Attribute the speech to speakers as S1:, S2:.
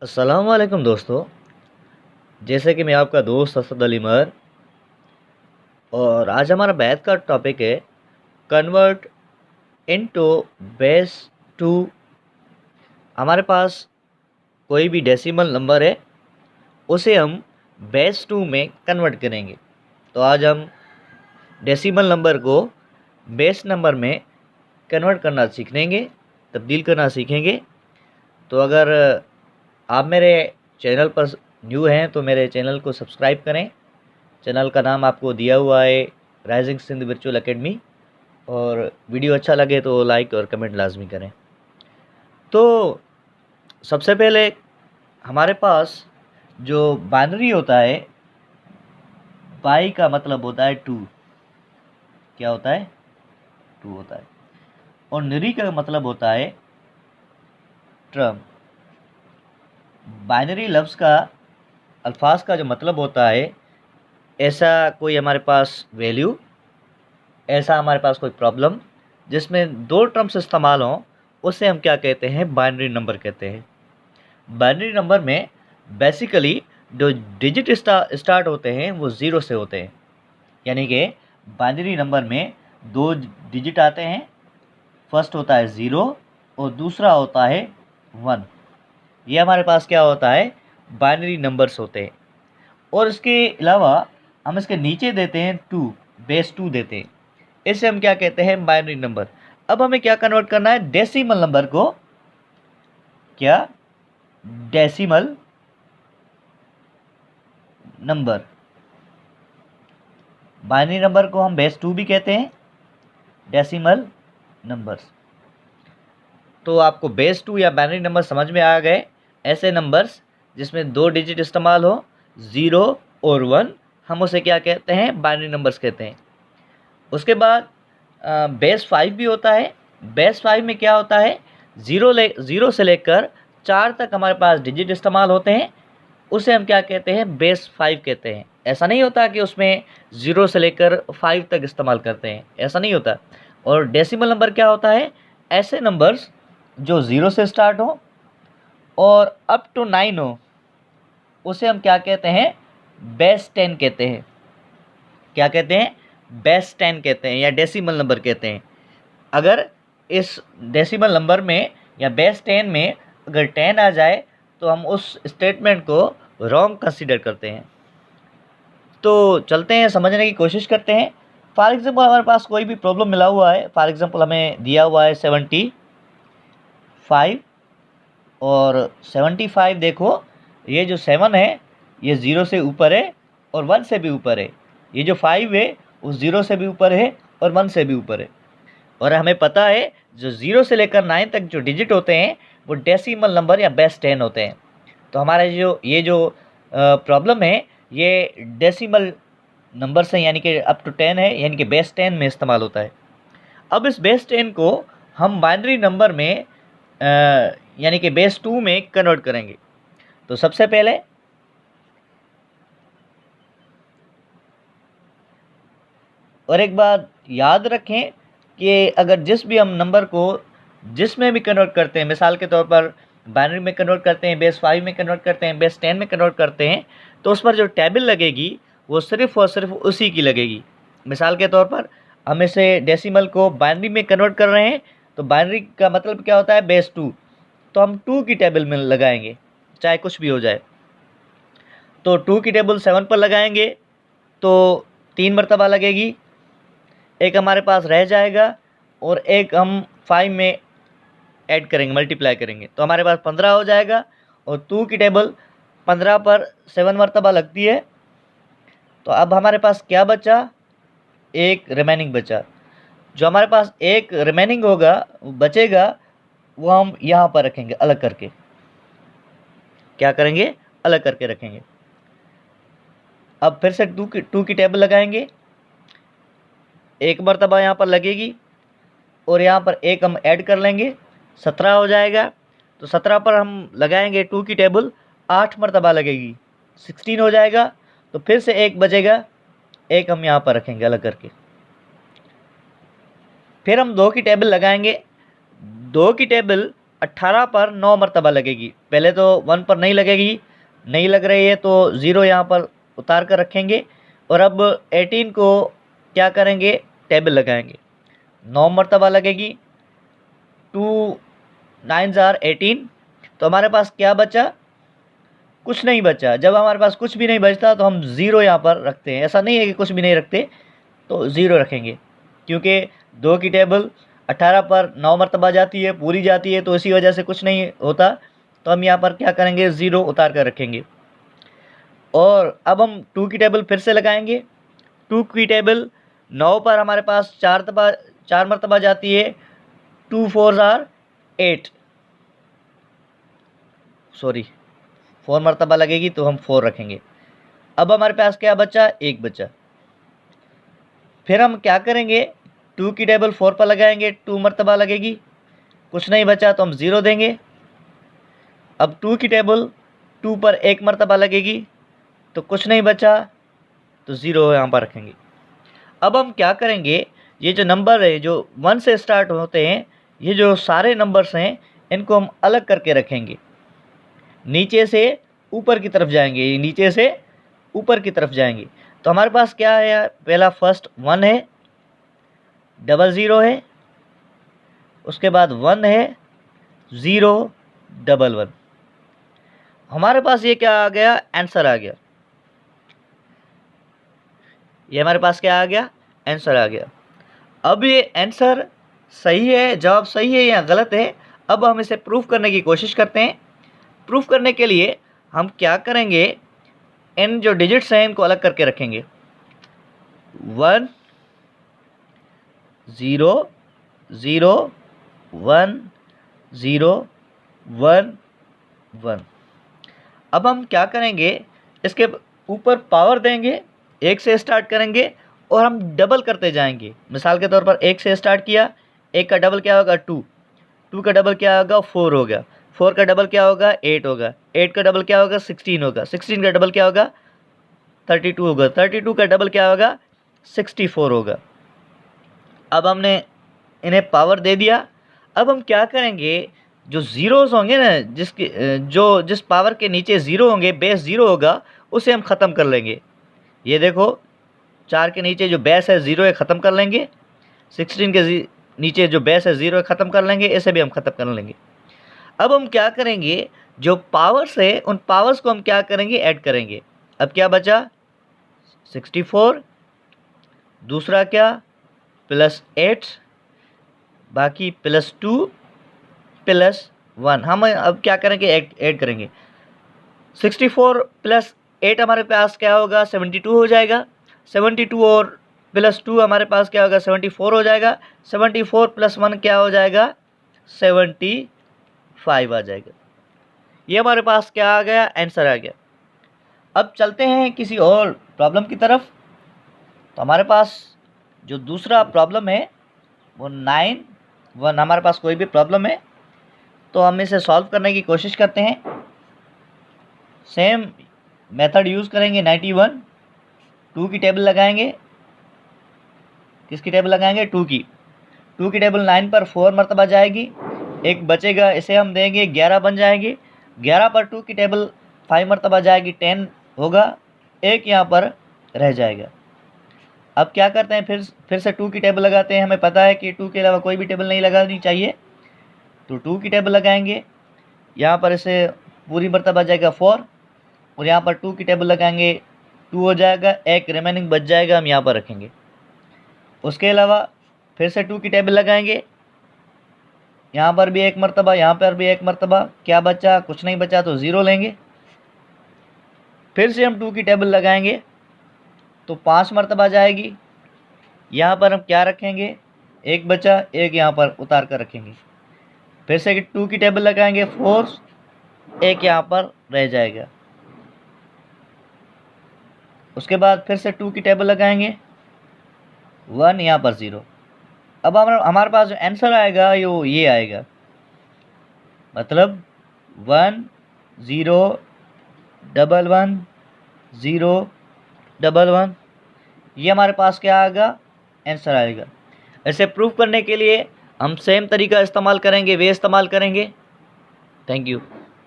S1: अस्सलाम वालेकुम दोस्तों। जैसे कि मैं आपका दोस्त असद अली मर और आज हमारा बैत का टॉपिक है कन्वर्ट इनटू बेस 2। हमारे पास कोई भी डेसिमल नंबर है, उसे हम बेस 2 में कन्वर्ट करेंगे। तो आज हम डेसिमल नंबर को बेस नंबर में कन्वर्ट करना सीखेंगे, तब्दील करना सीखेंगे। तो अगर आप मेरे चैनल पर न्यू हैं तो मेरे चैनल को सब्सक्राइब करें। चैनल का नाम आपको दिया हुआ है राइजिंग सिंध वर्चुअल एकेडमी, और वीडियो अच्छा लगे तो लाइक और कमेंट लाजमी करें। तो सबसे पहले हमारे पास जो बाइनरी होता है, बाई का मतलब होता है 2। क्या होता है? 2 होता है। और नरी का मतलब होता है ट्रम। बाइनरी लफ्ज़ का, अल्फाज का जो मतलब होता है, ऐसा कोई हमारे पास वैल्यू, ऐसा हमारे पास कोई प्रॉब्लम जिसमें 2 टर्म्स इस्तेमाल हों, उसे हम क्या कहते हैं? बाइनरी नंबर कहते हैं। बाइनरी नंबर में बेसिकली जो डिजिट स्टार्ट होते हैं वो 0 से होते हैं। यानी कि बाइनरी नंबर में 2 डिजिट आते हैं। फर्स्ट होता है 0 और दूसरा होता है 1। ये हमारे पास क्या होता है? बाइनरी नंबर्स होते हैं। और इसके अलावा हम इसके नीचे देते हैं 2, बेस 2 देते हैं। इसे हम क्या कहते हैं? Binary number. अब हमें क्या कन्वर्ट करना है? डेसिमल नंबर को। क्या? Decimal number. बाइनरी नंबर को हम बेस 2 भी कहते हैं, डेसिमल नंबर्स। तो आपको बेस 2 या बाइनरी नंबर समझ में आ गए। ऐसे नंबर्स जिसमें 2 डिजिट इस्तेमाल हो, 0 और 1, हम उसे क्या कहते हैं? बाइनरी नंबर्स कहते हैं। उसके बाद बेस 5 भी होता है। बेस 5 में क्या होता है? 0 से लेकर 4 तक हमारे पास डिजिट इस्तेमाल होते हैं, उसे हम क्या कहते हैं? बेस 5 कहते हैं। ऐसा नहीं होता कि उसमें 0 से लेकर 5 तक इस्तेमाल करते हैं, ऐसा नहीं होता। और डेसिमल नंबर क्या होता है? ऐसे नंबर्स जो 0 से स्टार्ट हो और अप टू 9 हो, उसे हम क्या कहते हैं? बेस 10 कहते हैं। क्या कहते हैं? बेस 10 कहते हैं या डेसिमल नंबर कहते हैं। अगर इस डेसिमल नंबर में या बेस 10 में अगर 10 आ जाए तो हम उस स्टेटमेंट को रॉन्ग कंसीडर करते हैं। तो चलते हैं, समझने की कोशिश करते हैं। फॉर एग्ज़ाम्पल हमारे पास कोई भी प्रॉब्लम मिला हुआ है। फॉर एग्ज़ाम्पल हमें दिया हुआ है 75 और 75। देखो, ये जो 7 है ये 0 से ऊपर है और 1 से भी ऊपर है। ये जो 5 है वो 0 से भी ऊपर है और 1 से भी ऊपर है। और हमें पता है जो 0 से लेकर 9 तक जो डिजिट होते हैं वो डेसिमल नंबर या बेस 10 होते हैं। तो हमारे जो प्रॉब्लम है ये डेसिमल नंबर से, यानी कि अप टू 10 है, यानी कि बेस 10 में इस्तेमाल होता है। अब इस बेस 10 को हम बाइनरी नंबर में यानी कि बेस 2 में कन्वर्ट करेंगे। तो सबसे पहले और एक बात याद रखें कि अगर जिस भी हम नंबर को जिसमें भी कन्वर्ट करते हैं, मिसाल के तौर पर बाइनरी में कन्वर्ट करते हैं, बेस 5 में कन्वर्ट करते हैं, बेस 10 में कन्वर्ट करते हैं, तो उस पर जो टेबल लगेगी वो सिर्फ़ और सिर्फ उसी की लगेगी। मिसाल के तौर पर हम इसे डेसिमल को बाइनरी में कन्वर्ट कर रहे हैं, तो बाइनरी का मतलब क्या होता है? बेस 2। तो हम 2 की टेबल में लगाएंगे, चाहे कुछ भी हो जाए। तो 2 की टेबल 7 पर लगाएंगे तो 3 मरतबा लगेगी, एक हमारे पास रह जाएगा और एक हम 5 में ऐड करेंगे, मल्टीप्लाई करेंगे, तो हमारे पास 15 हो जाएगा। और 2 की टेबल 15 पर 7 मरतबा लगती है। तो अब हमारे पास क्या बचा? एक रिमेनिंग बचा। जो हमारे पास एक रिमेनिंग होगा, बचेगा, वो हम यहाँ पर रखेंगे अलग करके। क्या करेंगे? अलग करके रखेंगे। अब फिर से 2 की टेबल लगाएंगे, एक मरतबा यहाँ पर लगेगी और यहाँ पर एक हम ऐड कर लेंगे, 17 हो जाएगा। तो 17 पर हम लगाएंगे 2 की टेबल, 8 मरतबा लगेगी, 16 हो जाएगा। तो फिर से एक बचेगा, एक हम यहाँ पर रखेंगे अलग करके। फिर हम 2 की टेबल लगाएंगे, 2 की टेबल 18 पर 9 मरतबा लगेगी। पहले तो 1 पर नहीं लगेगी, नहीं लग रही है तो 0 यहाँ पर उतार कर रखेंगे। और अब 18 को क्या करेंगे, टेबल लगाएंगे। 9 मरतबा लगेगी, 2 9 ज़ार 18। तो हमारे पास क्या बचा, कुछ नहीं बचा। जब हमारे पास कुछ भी नहीं बचता तो हम 0 यहाँ पर रखते हैं। ऐसा नहीं है कि कुछ भी नहीं रखते, तो 0 रखेंगे, क्योंकि 2 की टेबल 18 पर 9 मरतबा जाती है, पूरी जाती है, तो इसी वजह से कुछ नहीं होता। तो हम यहाँ पर क्या करेंगे, 0 उतार कर रखेंगे। और अब हम 2 की टेबल फिर से लगाएंगे। 2 की टेबल 9 पर हमारे पास 4 मरतबा जाती है, 2 4 ज़ार 8, सॉरी 4 मरतबा लगेगी तो हम 4 रखेंगे। अब हमारे पास क्या बचा, 1 बचा। फिर हम क्या करेंगे, 2 की टेबल 4 पर लगाएंगे, 2 मरतबा लगेगी, कुछ नहीं बचा तो हम 0 देंगे। अब 2 की टेबल 2 पर 1 मरतबा लगेगी, तो कुछ नहीं बचा तो 0 यहाँ पर रखेंगे। अब हम क्या करेंगे, ये जो नंबर है जो 1 से स्टार्ट होते हैं, ये जो सारे नंबर्स हैं, इनको हम अलग करके रखेंगे। नीचे से ऊपर की तरफ जाएंगे, ये नीचे से ऊपर की तरफ जाएंगे। तो हमारे पास क्या है, पहला फर्स्ट 1 है, 00 है, उसके बाद 1 है, 0 11। हमारे पास ये क्या आ गया, आंसर आ गया। ये हमारे पास क्या आ गया, आंसर आ गया। अब ये आंसर सही है, जवाब सही है या गलत है, अब हम इसे प्रूफ करने की कोशिश करते हैं। प्रूफ करने के लिए हम क्या करेंगे, इन जो डिजिट्स हैं इनको अलग करके रखेंगे। 1 0 0 1 0 1 1। अब हम क्या करेंगे, इसके ऊपर पावर देंगे, 1 से स्टार्ट करेंगे और हम डबल करते जाएंगे। मिसाल के तौर पर 1 से स्टार्ट किया, 1 का डबल क्या होगा 2, 2 का डबल क्या होगा 4 होगा, 4 का डबल क्या होगा 8 होगा, 8 का डबल क्या होगा 16 होगा, 16 का डबल क्या होगा 32 होगा, 32 का डबल क्या होगा 64 होगा। अब हमने इन्हें पावर दे दिया। अब हम क्या करेंगे, जो ज़ीरोज़ होंगे ना, जिस पावर के नीचे 0 होंगे, बेस 0 होगा, उसे हम ख़त्म कर लेंगे। ये देखो, 4 के नीचे जो बेस है 0 है, ख़त्म कर लेंगे। 16 के नीचे जो बेस है 0 है, ख़त्म कर लेंगे। इसे भी हम ख़त्म कर लेंगे। अब हम क्या करेंगे, जो पावर्स है उन पावर्स को हम क्या करेंगे, ऐड करेंगे। अब क्या बचा 64, दूसरा क्या +8, बाकी +2 +1। हम अब क्या करेंगे, ऐड करेंगे। 64 + 8 हमारे पास क्या होगा 72 हो जाएगा। 72 और +2 हमारे पास क्या होगा 74 हो जाएगा। 74 + 1 क्या हो जाएगा 75 आ जाएगा। ये हमारे पास क्या आ गया, आंसर आ गया। अब चलते हैं किसी और प्रॉब्लम की तरफ। तो हमारे पास जो दूसरा प्रॉब्लम है वो 9 1। हमारे पास कोई भी प्रॉब्लम है तो हम इसे सॉल्व करने की कोशिश करते हैं। सेम मेथड यूज़ करेंगे। 91 2 की टेबल लगाएंगे। किसकी टेबल लगाएंगे, 2 की। 2 की टेबल 9 पर 4 मरतबा जाएगी, एक बचेगा, इसे हम देंगे 11 बन जाएगी। 11 पर 2 की टेबल 5 मरतबा जाएगी, 10 होगा, एक यहाँ पर रह जाएगा। अब क्या करते हैं, फिर से 2 की टेबल लगाते हैं। हमें पता है कि 2 के अलावा कोई भी टेबल नहीं लगानी चाहिए, तो 2 की टेबल लगाएंगे। यहाँ पर इसे पूरी मरतबा जाएगा 4, और यहाँ पर 2 की टेबल लगाएंगे, 2 हो जाएगा, एक रिमेनिंग बच जाएगा, हम यहाँ पर रखेंगे। उसके अलावा फिर से 2 की टेबल लगाएंगे, यहाँ पर भी एक मरतबा, यहाँ पर भी एक मरतबा, क्या बचा, कुछ नहीं बचा तो 0 लेंगे। फिर से हम 2 की टेबल लगाएंगे तो 5 मरतबा जाएगी। यहाँ पर हम क्या रखेंगे, एक बचा, एक यहाँ पर उतार कर रखेंगे। फिर से 2 की टेबल लगाएंगे 4, एक यहाँ पर रह जाएगा। उसके बाद फिर से 2 की टेबल लगाएंगे, 1, यहाँ पर 0। अब हमारे पास जो आंसर आएगा ये आएगा, मतलब 1 0 1 1 0 1 1। ये हमारे पास क्या आएगा, आंसर आएगा। इसे प्रूफ करने के लिए हम सेम तरीका इस्तेमाल करेंगे, वे इस्तेमाल करेंगे। Thank you.